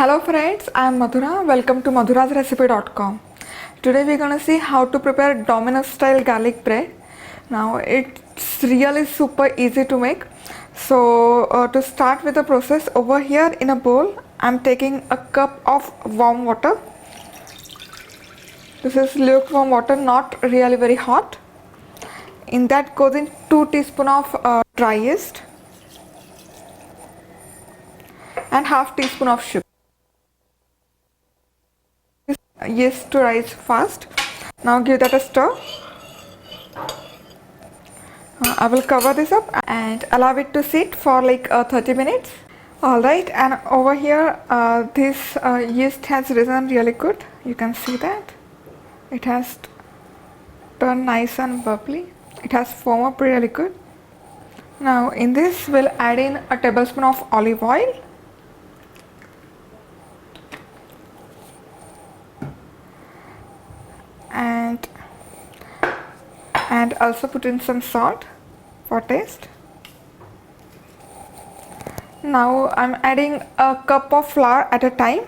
Hello friends, I am Madhura. Welcome to MadhurasRecipe.com. Today we are going to see how to prepare Domino's style garlic bread. Now it's really super easy to make. So to start with the process, over here in a bowl I am taking a cup of warm water. This is lukewarm water, not really very hot. In that goes in 2 teaspoons of dry yeast and half teaspoon of sugar. Yeast to rise fast. Now give that a stir. I will cover this up and allow it to sit for like 30 minutes. Alright, and over here this yeast has risen really good. You can see that. It has turned nice and bubbly. It has foamed up really good. Now in this we'll add in a tablespoon of olive oil. And also put in some salt for taste. Now I'm adding a cup of flour at a time,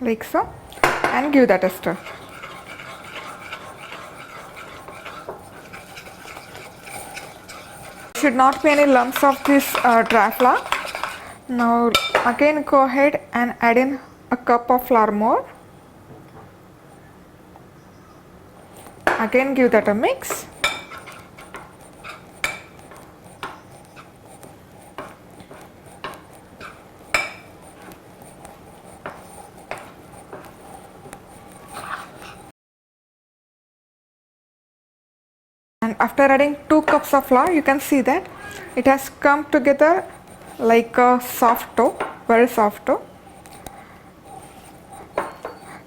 like so, and give that a stir. Should not be any lumps of this dry flour. Now again go ahead and add in a cup of flour more. Again give that a mix. And after adding 2 cups of flour, you can see that it has come together like a soft dough, very soft dough.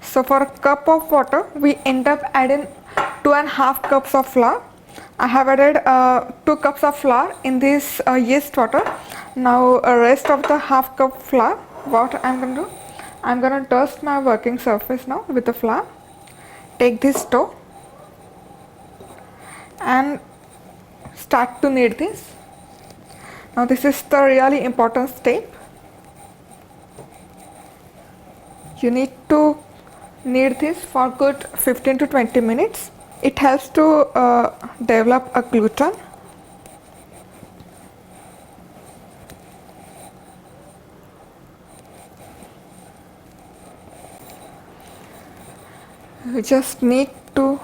So for a cup of water, we end up adding 2.5 cups of flour. I have added 2 cups of flour in this yeast water. Now rest of the half cup flour, what I'm going to do, I'm going to dust my working surface now with the flour. Take this dough and start to knead this. Now this is the really important step. You need to knead this for good 15 to 20 minutes. It helps to develop a gluten. You just need to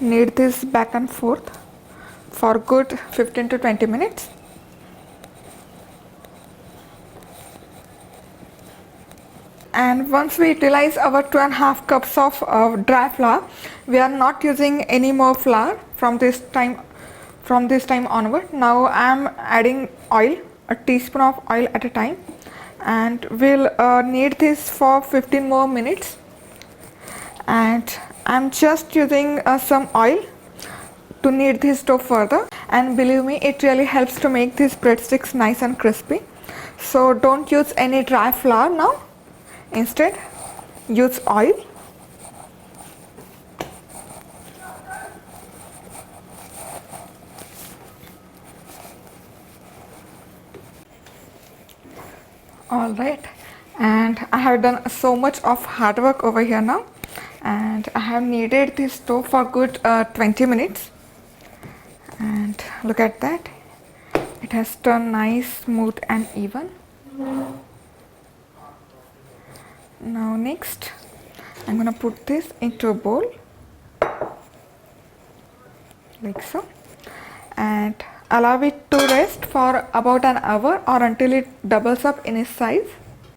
knead this back and forth for good 15 to 20 minutes. And once we utilize our 2.5 cups of dry flour, we are not using any more flour from this time onward. Now I am adding oil, a teaspoon of oil at a time, and we'll knead this for 15 more minutes. And I'm just using some oil to knead this dough further, and believe me, it really helps to make these breadsticks nice and crispy. So don't use any dry flour now. Instead, use oil. Alright, and I have done so much of hard work over here now, and I have kneaded this dough for good 20 minutes. And look at that, it has turned nice, smooth and even. Now next, I'm going to put this into a bowl, like so, and allow it to rest for about an hour or until it doubles up in its size.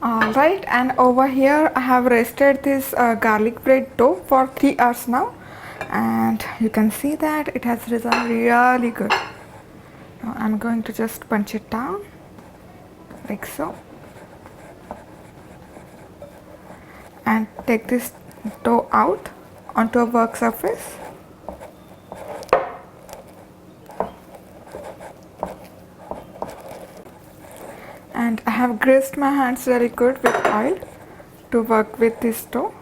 Alright, and over here I have rested this garlic bread dough for 3 hours now, and you can see that it has risen really good. Now I'm going to just punch it down, like so, and take this dough out onto a work surface. And I have greased my hands very good with oil to work with this dough.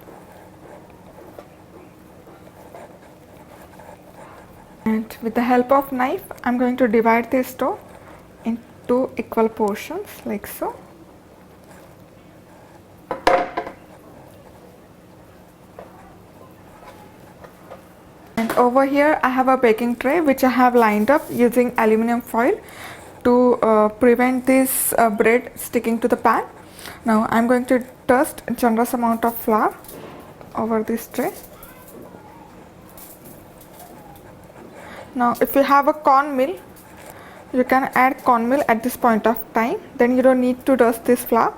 And with the help of knife, I'm going to divide this dough in 2 equal portions like so. And over here I have a baking tray which I have lined up using aluminum foil to prevent this bread sticking to the pan. Now I am going to dust a generous amount of flour over this tray. Now if you have a corn mill, you can add corn meal at this point of time, then you don't need to dust this flour.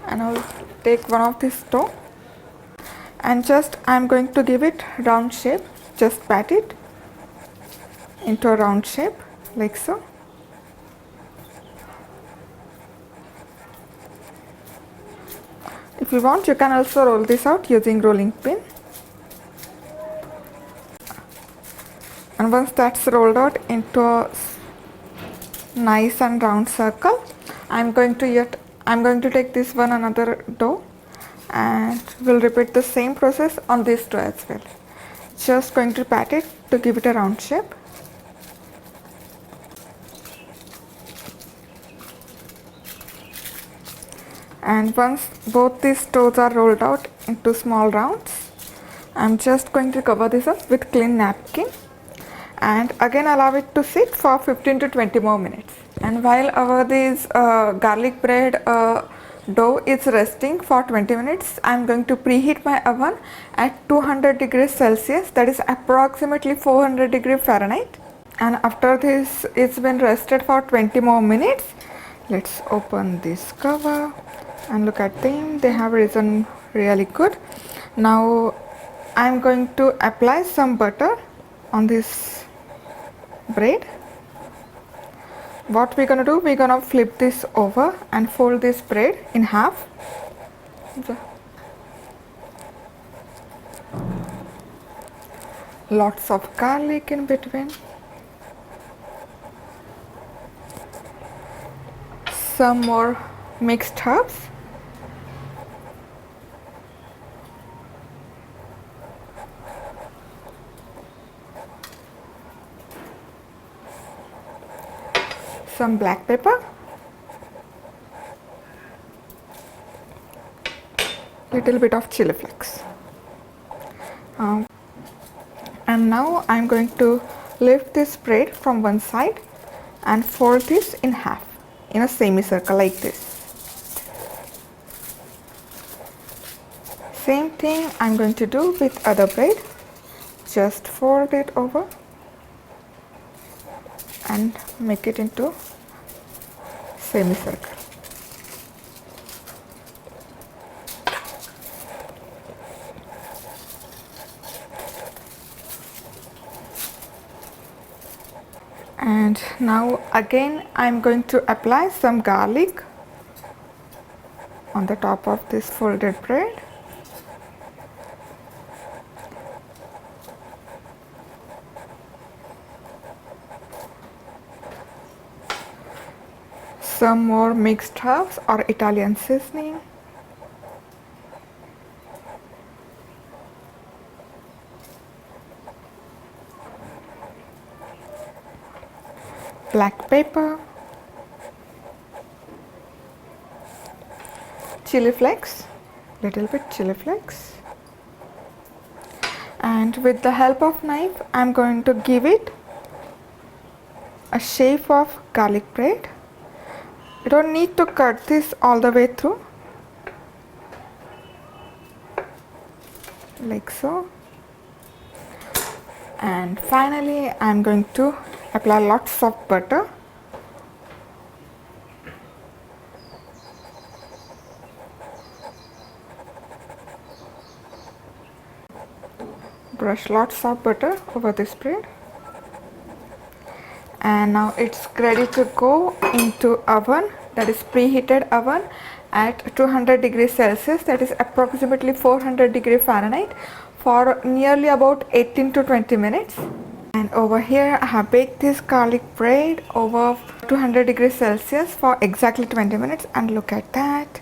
And I'll take one of this dough and just I'm going to give it round shape. Just pat it into a round shape like so. If you want, you can also roll this out using rolling pin. And once that's rolled out into a nice and round circle, I'm going to take this one another dough and we'll repeat the same process on this dough as well. Just going to pat it to give it a round shape. And once both these doughs are rolled out into small rounds, I'm just going to cover this up with clean napkin and again allow it to sit for 15 to 20 more minutes. And while our this garlic bread dough is resting for 20 minutes, I am going to preheat my oven at 200 degrees Celsius, that is approximately 400 degrees Fahrenheit. And after this it's been rested for 20 more minutes, let's open this cover and look at them. They have risen really good. Now I am going to apply some butter on this bread. What we're gonna do, we're gonna flip this over and fold this bread in half. Lots of garlic in between. Some more mixed herbs. Some black pepper, little bit of chili flakes, and now I'm going to lift this bread from one side and fold this in half in a semicircle like this. Same thing I'm going to do with other bread. Just fold it over and make it into semicircle. And now again I'm going to apply some garlic on the top of this folded bread. Some more mixed herbs or Italian seasoning. Black pepper. Chili flakes. Little bit chili flakes. And with the help of knife, I'm going to give it a shape of garlic bread. You don't need to cut this all the way through, like so. And finally I'm going to apply lots of butter. Brush lots of butter over this bread. And now it's ready to go into oven, that is preheated oven at 200 degrees Celsius, that is approximately 400 degrees Fahrenheit, for nearly about 18 to 20 minutes. And over here I have baked this garlic bread over 200 degrees Celsius for exactly 20 minutes, and look at that,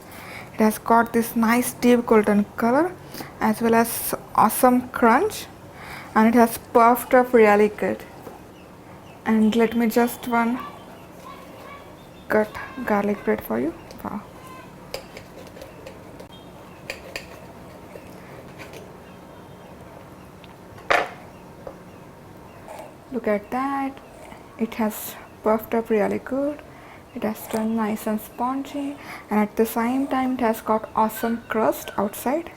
it has got this nice deep golden color as well as awesome crunch. and it has puffed up really good. And let me just cut garlic bread for you. Wow. Look at that. It has puffed up really good. It has turned nice and spongy, and at the same time it has got awesome crust outside,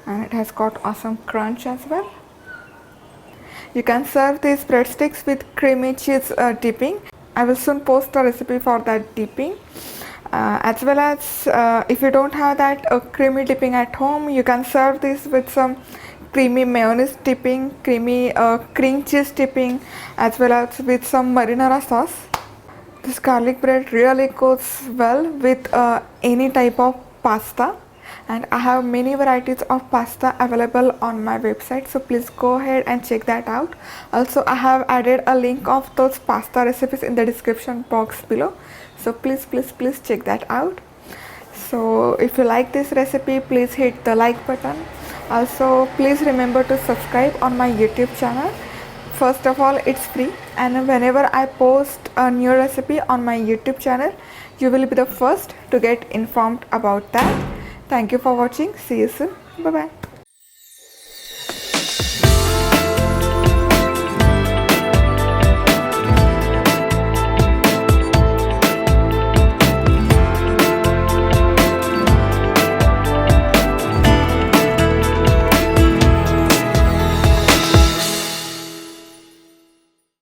and it has got awesome crunch as well. You can serve these breadsticks with creamy cheese dipping. I will soon post a recipe for that dipping. As well as if you don't have that creamy dipping at home, you can serve this with some creamy mayonnaise dipping, creamy cream cheese dipping, as well as with some marinara sauce. This garlic bread really goes well with any type of pasta, and I have many varieties of pasta available on my website, so please go ahead and check that out. Also, I have added a link of those pasta recipes in the description box below, so please check that out. So if you like this recipe, please hit the like button. Also, please remember to subscribe on my YouTube channel. First of all, it's free, and whenever I post a new recipe on my YouTube channel, you will be the first to get informed about that. Thank you for watching. See you soon. Bye bye.